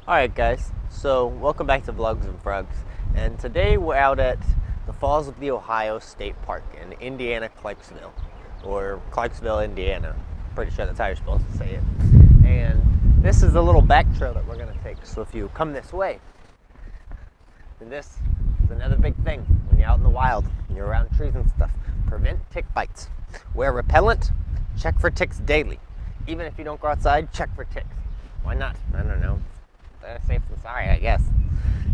Alright guys, so welcome back to Vlogs and Frogs, and today we're out at the Falls of the Ohio State Park in Indiana, Clarksville, or Clarksville, Indiana. Pretty sure that's how you're supposed to say it. And this is a little back trail that we're going to take, so if you come this way, then this is another big thing when you're out in the wild, and you're around trees and stuff. Prevent tick bites. Wear repellent, check for ticks daily. Even if you don't go outside, check for ticks. Why not? I don't know. Better safe than sorry, I guess.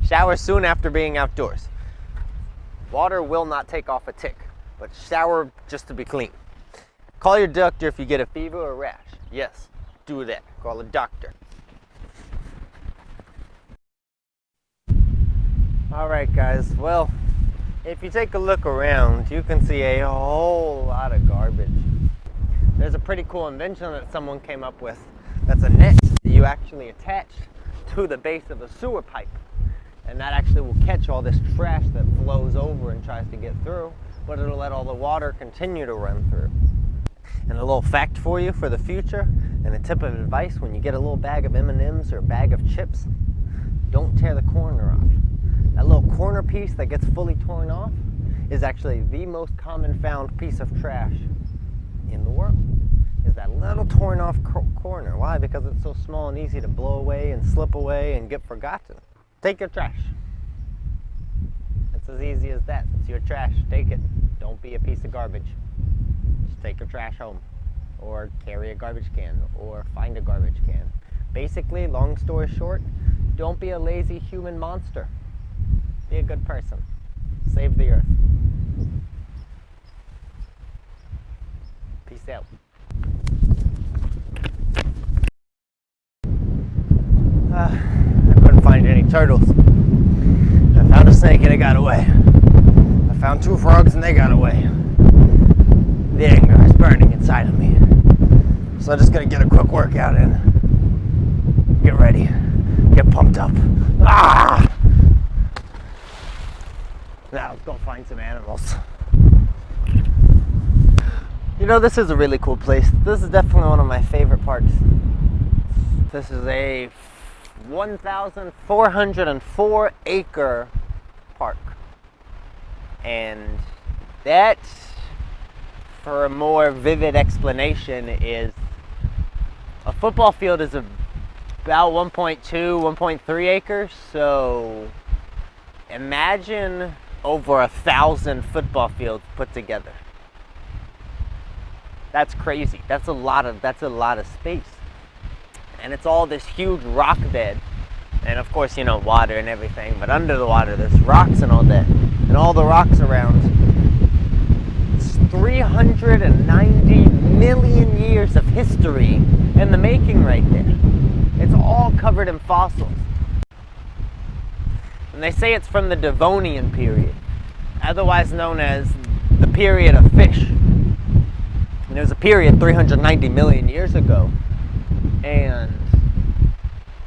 Shower soon after being outdoors. Water will not take off a tick, but shower just to be clean. Call your doctor if you get a fever or rash. Yes, do that. Call a doctor. Alright guys, well, if you take a look around, you can see a whole lot of garbage. There's a pretty cool invention that someone came up with. That's a net that you actually attach to the base of a sewer pipe, and that actually will catch all this trash that flows over and tries to get through, but it'll let all the water continue to run through. And a little fact for you for the future, and a tip of advice: when you get a little bag of M&Ms or a bag of chips, don't tear the corner off. That little corner piece that gets fully torn off is actually the most common found piece of trash in the world. Is that little torn off corner. Why? Because it's so small and easy to blow away and slip away and get forgotten. Take your trash. It's as easy as that. It's your trash. Take it. Don't be a piece of garbage. Just take your trash home, or carry a garbage can, or find a garbage can. Basically, long story short, don't be a lazy human monster. Be a good person. Save the earth. Peace out. I couldn't find any turtles. I found a snake and it got away. I found two frogs and they got away. The anger is burning inside of me. So I'm just gonna get a quick workout in. Get ready. Get pumped up. Ah! Now let's go find some animals. You know, this is a really cool place. This is definitely one of my favorite parks. This is a 1,404 acre park, and that, for a more vivid explanation, is a football field is about 1.2, 1.3 acres. So imagine over 1,000 football fields put together. That's crazy. That's a lot of space. And it's all this huge rock bed, and of course, you know, water and everything, but under the water there's rocks and all that, and all the rocks around. It's 390 million years of history in the making right there. It's all covered in fossils, and they say it's from the Devonian period, otherwise known as the period of fish. And there's a period 390 million years ago. And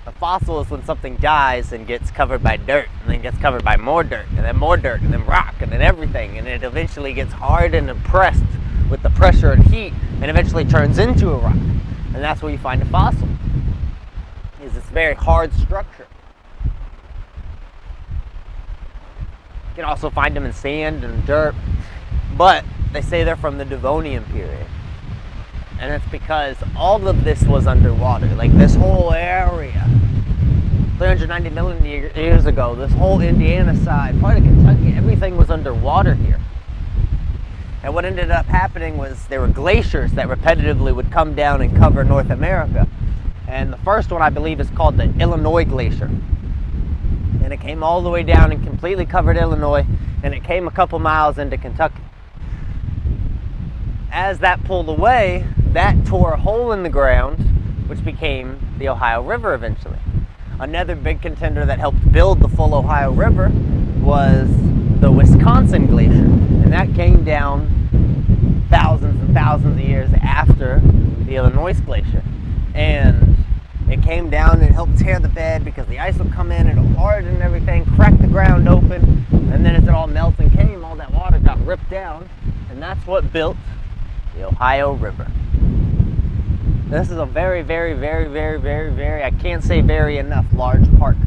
a fossil is when something dies and gets covered by dirt, and then gets covered by more dirt, and then more dirt, and then rock, and then everything, and it eventually gets hard and pressed with the pressure and heat, and eventually turns into a rock. And that's where you find a fossil. Is this very hard structure. You can also find them in sand and dirt, but they say they're from the Devonian period. And it's because all of this was underwater. Like this whole area, 390 million years ago, this whole Indiana side, part of Kentucky, everything was underwater here. And what ended up happening was there were glaciers that repetitively would come down and cover North America. And the first one, I believe, is called the Illinois Glacier. And it came all the way down and completely covered Illinois, and it came a couple miles into Kentucky. As that pulled away, that tore a hole in the ground, which became the Ohio River eventually. Another big contender that helped build the full Ohio River was the Wisconsin Glacier, and that came down thousands and thousands of years after the Illinois Glacier. And it came down and helped tear the bed because the ice would come in, it'll harden and everything, crack the ground open, and then as it all melted and came, all that water got ripped down, and that's what built the Ohio River. This is a very, very, very, very, very, very, I can't say very enough, large park.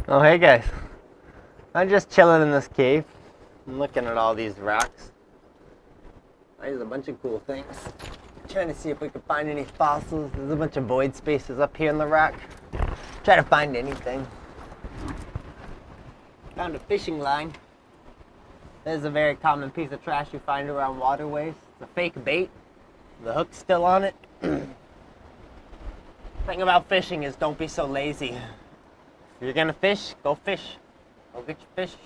Oh, hey guys. I'm just chilling in this cave. I'm looking at all these rocks. There's a bunch of cool things. Trying to see if we can find any fossils. There's a bunch of void spaces up here in the rock. Try to find anything. Found a fishing line. This is a very common piece of trash you find around waterways. It's a fake bait. The hook's still on it. Thing about fishing is don't be so lazy. If you're gonna fish, go fish. Go get your fish.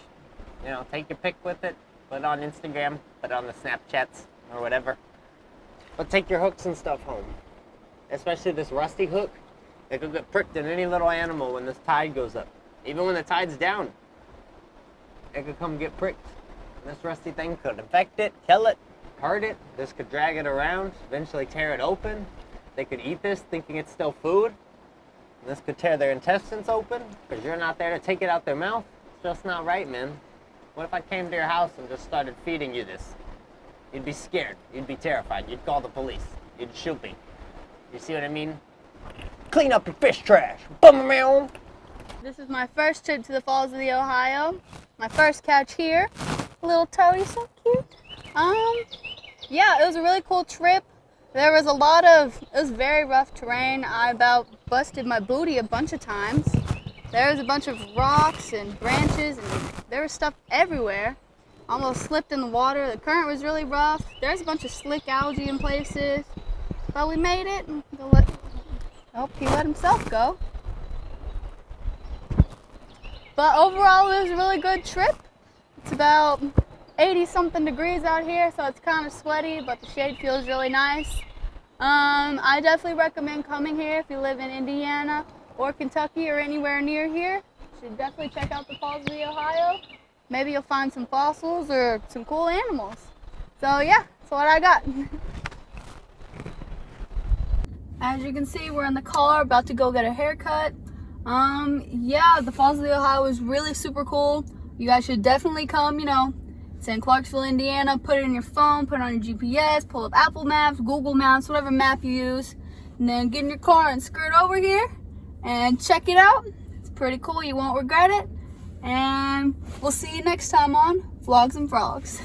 You know, take your pic with it. Put it on Instagram. Put it on the Snapchats or whatever. But take your hooks and stuff home. Especially this rusty hook. It could get pricked in any little animal when this tide goes up. Even when the tide's down, it could come get pricked. This rusty thing could infect it, kill it, hurt it. This could drag it around, eventually tear it open. They could eat this thinking it's still food. This could tear their intestines open because you're not there to take it out their mouth. It's just not right, man. What if I came to your house and just started feeding you this? You'd be scared. You'd be terrified. You'd call the police. You'd shoot me. You see what I mean? Clean up your fish trash. Bum-meow. This is my first trip to the Falls of the Ohio. My first catch here. Little toady, so cute. Yeah, it was a really cool trip. There was it was very rough terrain. I about busted my booty a bunch of times. There was a bunch of rocks and branches and there was stuff everywhere. Almost slipped in the water. The current was really rough. There's a bunch of slick algae in places. But we made it. He let himself go. But overall, it was a really good trip. It's about 80-something degrees out here, so it's kind of sweaty, but the shade feels really nice. I definitely recommend coming here if you live in Indiana or Kentucky or anywhere near here. You should definitely check out the Falls of the Ohio. Maybe you'll find some fossils or some cool animals. So yeah, that's what I got. As you can see, we're in the car about to go get a haircut. Yeah, the Falls of the Ohio is really super cool. You guys should definitely come, you know. It's in Clarksville, Indiana. Put it in your phone, put it on your GPS, pull up Apple Maps, Google Maps, whatever map you use. And then get in your car and skirt over here and check it out. It's pretty cool. You won't regret it. And we'll see you next time on Vlogs and Frogs.